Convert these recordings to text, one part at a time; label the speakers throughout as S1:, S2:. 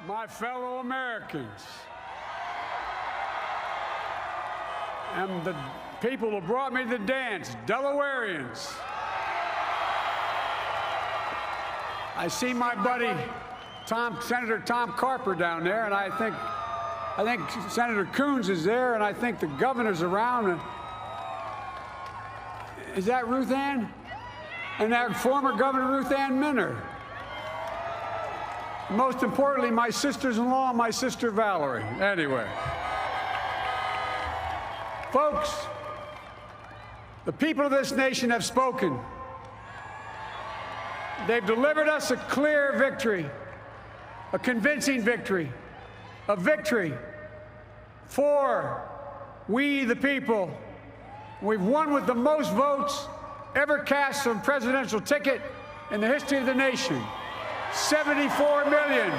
S1: my fellow Americans, and the people who brought me to the dance, Delawareans. I see my buddy Senator Tom Carper down there, and I think Senator Coons is there, and I think the governor's around. Is that Ruth Ann? And that former Governor Ruth Ann Minner. Most importantly, my sisters-in-law and my sister Valerie. Anyway. Folks, the people of this nation have spoken. They've delivered us a clear victory, a convincing victory, a victory for we the people. We've won with the most votes ever cast on a presidential ticket in the history of the nation. 74 million.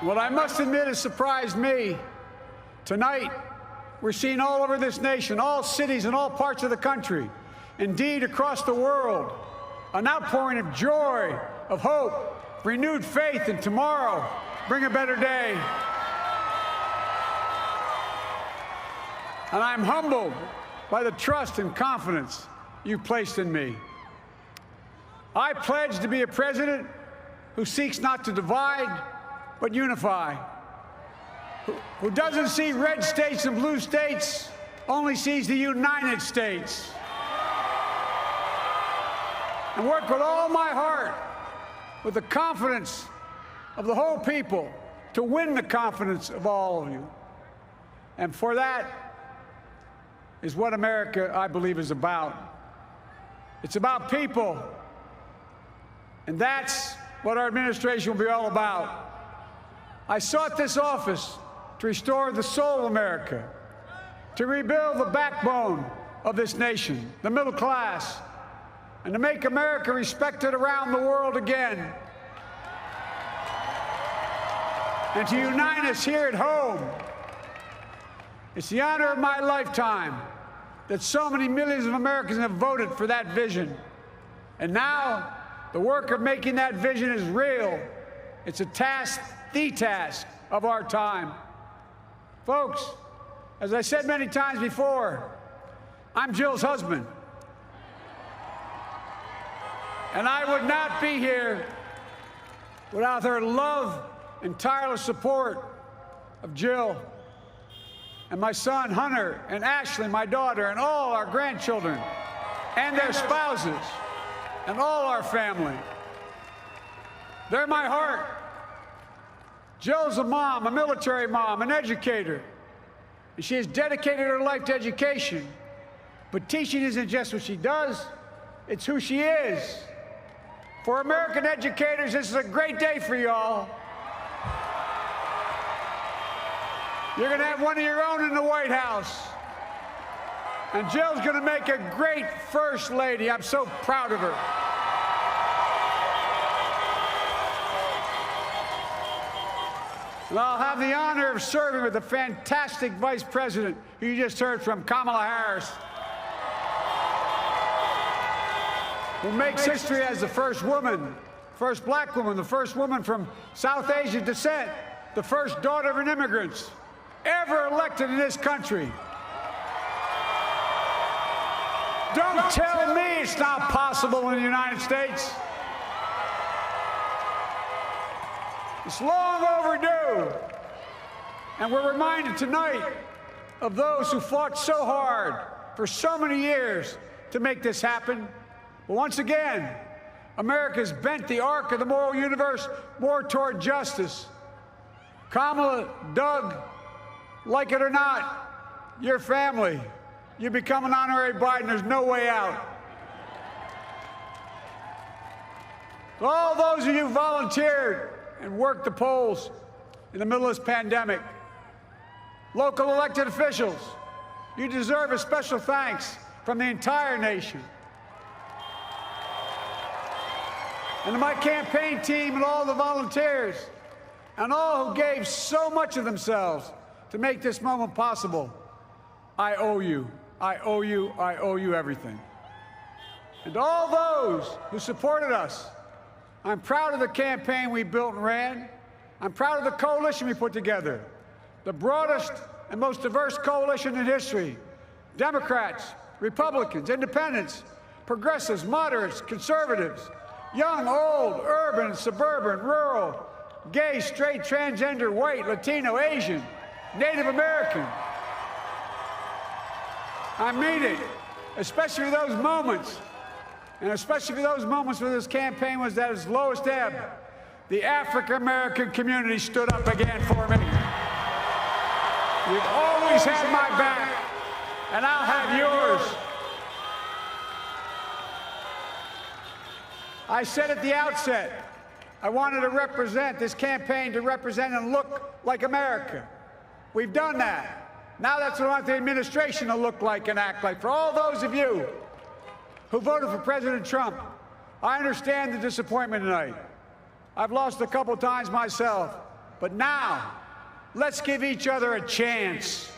S1: What I must admit has surprised me. Tonight, we're seeing all over this nation, all cities and all parts of the country, indeed across the world, an outpouring of joy, of hope, renewed faith in tomorrow, bring a better day. And I'm humbled by the trust and confidence you've placed in me. I pledge to be a president who seeks not to divide, but unify, who doesn't see red states and blue states, only sees the United States. And work with all my heart, with the confidence of the whole people, to win the confidence of all of you. And for that is what America, I believe, is about. It's about people. And that's what our administration will be all about. I sought this office to restore the soul of America, to rebuild the backbone of this nation, the middle class, and to make America respected around the world again, and to unite us here at home. It's the honor of my lifetime that so many millions of Americans have voted for that vision. And now, the work of making that vision is real. It's a task, the task of our time. Folks, as I said many times before, I'm Jill's husband. And I would not be here without her love and tireless support of Jill and my son Hunter and Ashley, my daughter, and all our grandchildren and their spouses and all our family. They're my heart. Jill's a mom, a military mom, an educator. And she has dedicated her life to education. But teaching isn't just what she does, it's who she is. For American educators, this is a great day for y'all. You're going to have one of your own in the White House. And Jill's going to make a great First Lady. I'm so proud of her. And I'll have the honor of serving with the fantastic Vice President who you just heard from, Kamala Harris, who makes history as the first woman, first black woman, the first woman from South Asian descent, the first daughter of an immigrant ever elected in this country. Don't tell me it's not possible in the United States. It's long overdue. And we're reminded tonight of those who fought so hard for so many years to make this happen. But once again, America's bent the arc of the moral universe more toward justice. Kamala, Doug, like it or not, your family, you become an honorary Biden, there's no way out. All those of you who volunteered and worked the polls in the middle of this pandemic, local elected officials, you deserve a special thanks from the entire nation. And to my campaign team and all the volunteers and all who gave so much of themselves to make this moment possible, I owe you. I owe you. I owe you everything. and to all those who supported us. I'm proud of the campaign we built and ran. I'm proud of the coalition we put together, the broadest and most diverse coalition in history. Democrats, Republicans, Independents, progressives, moderates, conservatives, young, old, urban, suburban, rural, gay, straight, transgender, white, Latino, Asian, Native American. I mean it, especially for those moments, and especially for those moments where this campaign was at its lowest ebb. The African-American community stood up again for me. You've always had my back, and I'll have yours. I said at the outset, I wanted to represent this campaign to represent and look like America. We've done that. Now that's what I want the administration to look like and act like. For all those of you who voted for President Trump, I understand the disappointment tonight. I've lost a couple times myself, but now let's give each other a chance.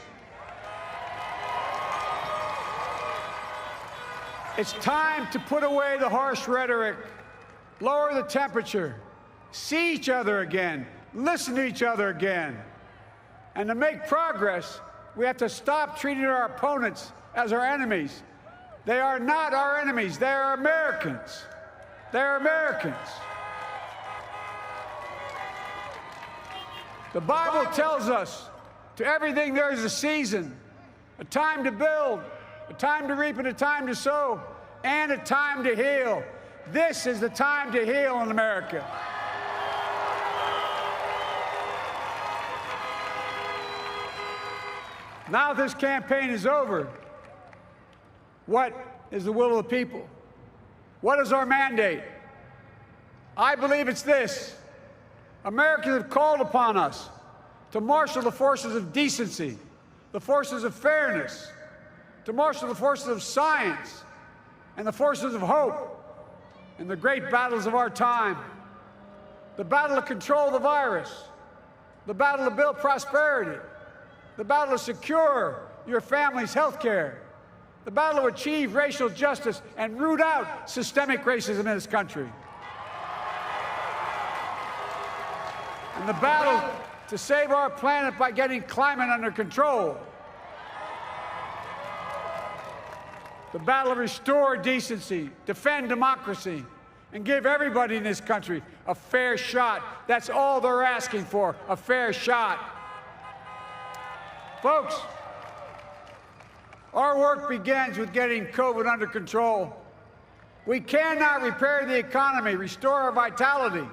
S1: It's time to put away the harsh rhetoric, lower the temperature, see each other again, listen to each other again. And to make progress, we have to stop treating our opponents as our enemies. They are not our enemies. They are Americans. They are Americans. The Bible tells us, to everything there is a season, a time to build, a time to reap, and a time to sow, and a time to heal. This is the time to heal in America. Now this campaign is over. What is the will of the people? What is our mandate? I believe it's this. Americans have called upon us to marshal the forces of decency, the forces of fairness, to marshal the forces of science and the forces of hope in the great battles of our time. The battle to control the virus, the battle to build prosperity, the battle to secure your family's health care, the battle to achieve racial justice and root out systemic racism in this country, and the battle to save our planet by getting climate under control, the battle to restore decency, defend democracy, and give everybody in this country a fair shot. That's all they're asking for, a fair shot. Folks, our work begins with getting COVID under control. We cannot repair the economy, restore our vitality,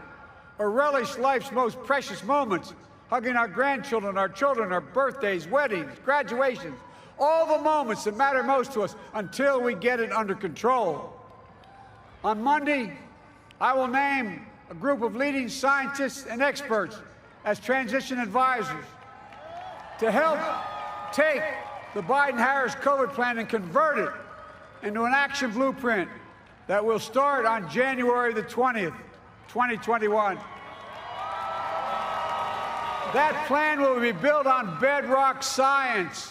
S1: or relish life's most precious moments, hugging our grandchildren, our children, our birthdays, weddings, graduations, all the moments that matter most to us, until we get it under control. On Monday, I will name a group of leading scientists and experts as transition advisors to help take the Biden-Harris COVID plan and convert it into an action blueprint that will start on January the 20th, 2021. That plan will be built on bedrock science.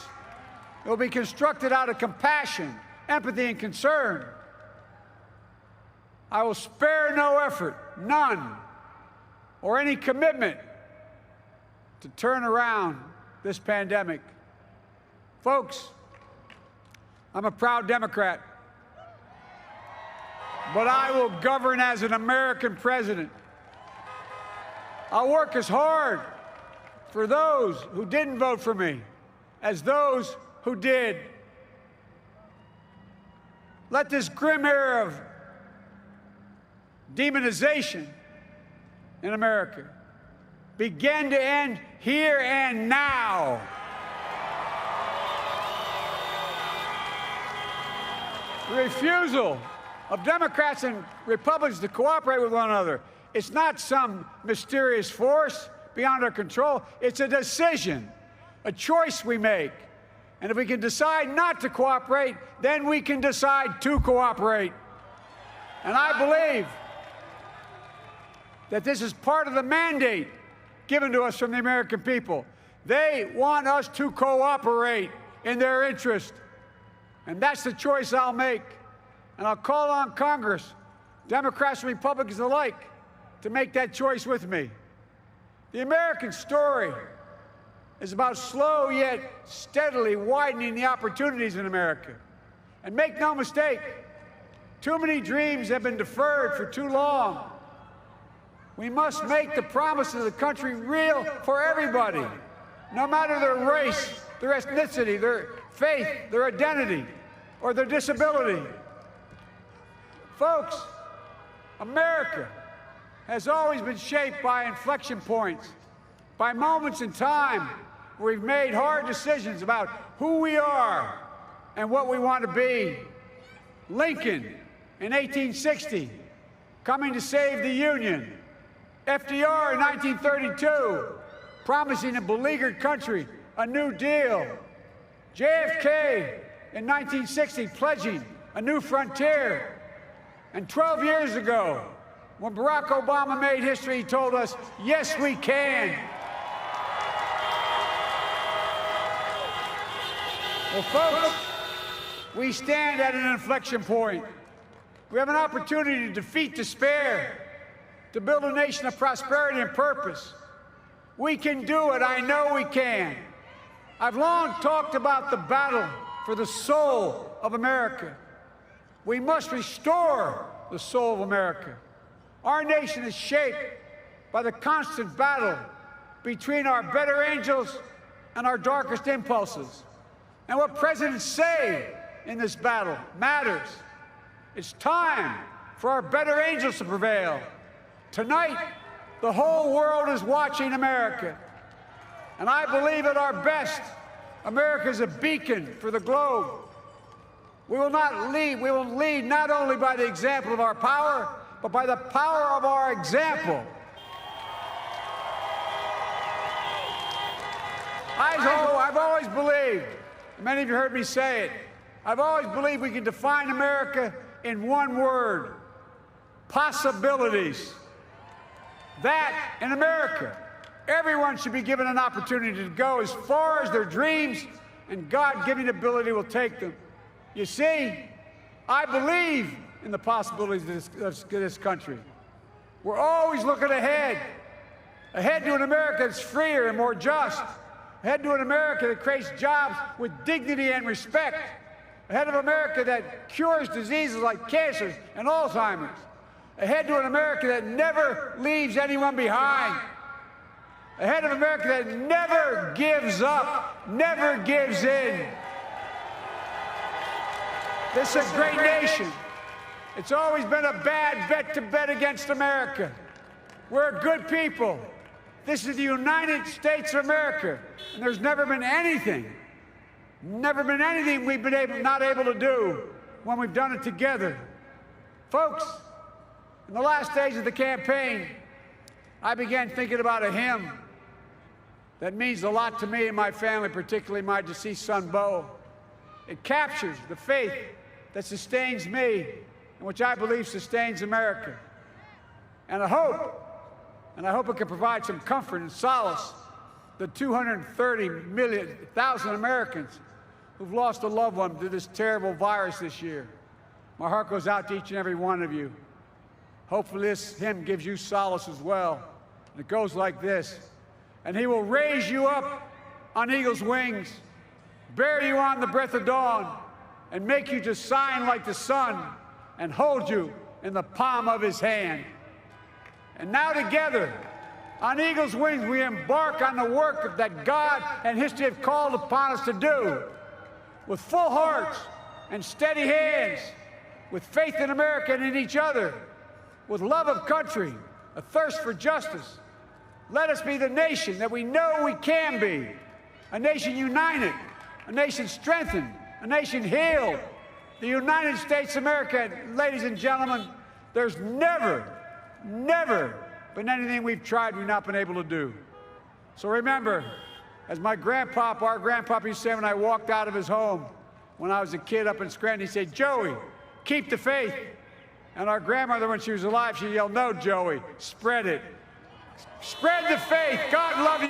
S1: It will be constructed out of compassion, empathy, and concern. I will spare no effort, none, or any commitment to turn around this pandemic. Folks, I'm a proud Democrat, but I will govern as an American president. I'll work as hard for those who didn't vote for me as those who did. Let this grim era of demonization in America begin to end here and now. The refusal of Democrats and Republicans to cooperate with one another, it's not some mysterious force beyond our control. It's a decision, a choice we make. And if we can decide not to cooperate, then we can decide to cooperate. And I believe that this is part of the mandate given to us from the American people. They want us to cooperate in their interest. And that's the choice I'll make. And I'll call on Congress, Democrats and Republicans alike, to make that choice with me. The American story is about slow yet steadily widening the opportunities in America. And make no mistake, too many dreams have been deferred for too long. We must make the promises of the country real for everybody, no matter their race, their ethnicity, their faith, their identity, or their disability. Folks, America has always been shaped by inflection points, by moments in time where we've made hard decisions about who we are and what we want to be. Lincoln in 1860, coming to save the Union. FDR in 1932, promising a beleaguered country a new deal. JFK in 1960, pledging a new frontier. And 12 years ago, when Barack Obama made history, he told us, yes, we can. Well, folks, we stand at an inflection point. We have an opportunity to defeat despair, to build a nation of prosperity and purpose. We can do it. I know we can. I've long talked about the battle for the soul of America. We must restore the soul of America. Our nation is shaped by the constant battle between our better angels and our darkest impulses. And what presidents say in this battle matters. It's time for our better angels to prevail. Tonight, the whole world is watching America. And I believe at our best, America is a beacon for the globe. We will lead not only by the example of our power, but by the power of our example. I've always believed, many of you heard me say it, I've always believed we can define America in one word: possibilities. That, in America, everyone should be given an opportunity to go as far as their dreams and God-given ability will take them. You see, I believe in the possibilities of this country. We're always looking ahead to an America that's freer and more just, ahead to an America that creates jobs with dignity and respect, ahead of America that cures diseases like cancer and Alzheimer's, ahead to an America that never leaves anyone behind, ahead of America that never gives up, never gives in. This is a great nation. It's always been a bad bet to bet against America. We're good people. This is the United States of America, and there's never been anything we've been not able to do when we've done it together. Folks, in the last days of the campaign, I began thinking about a hymn that means a lot to me and my family, particularly my deceased son, Bo. It captures the faith that sustains me and which I believe sustains America. And I hope it can provide some comfort and solace to 230,000 Americans who've lost a loved one to this terrible virus this year. My heart goes out to each and every one of you. Hopefully this hymn gives you solace as well. And it goes like this: and he will raise you up on eagle's wings, bear you on the breath of dawn, and make you to shine like the sun, and hold you in the palm of his hand. And now together, on eagle's wings, we embark on the work that God and history have called upon us to do, with full hearts and steady hands, with faith in America and in each other, with love of country, a thirst for justice. Let us be the nation that we know we can be, a nation united, a nation strengthened, a nation healed. The United States of America, ladies and gentlemen, there's never been anything we've tried we've not been able to do. So remember, as our grandpapa used to say when I walked out of his home when I was a kid up in Scranton, he said, "Joey, keep the faith." And our grandmother, when she was alive, she yelled, "No, Joey, spread it. Spread the faith. God love you."